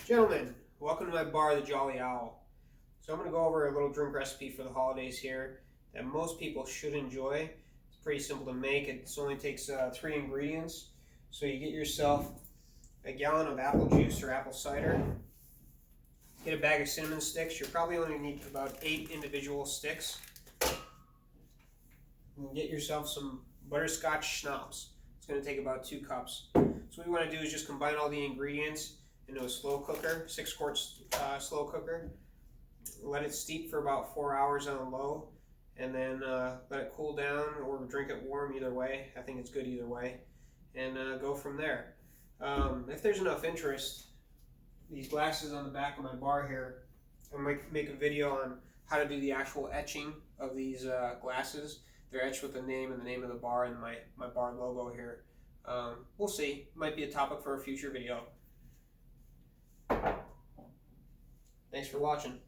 Gentlemen, welcome to my bar, the Jolly Owl. So I'm going to go over a little drink recipe for the holidays here that most people should enjoy. It's pretty simple to make. It only takes 3 ingredients. So you get yourself a gallon of apple juice or apple cider. Get a bag of cinnamon sticks. You'll probably only need about 8 individual sticks. And get yourself some Butterscotch Schnapps. It's going to take about 2 cups. So what we want to do is just combine all the ingredients into a slow cooker, 6-quart slow cooker. Let it steep for about 4 hours on low, and then let it cool down or drink it warm. Either way, I think it's good either way, and go from there. If there's enough interest, these glasses on the back of my bar here, I might make a video on how to do the actual etching of these glasses. They're etched with the name and the name of the bar and my bar logo here. We'll see. Might be a topic for a future video. Thanks for watching.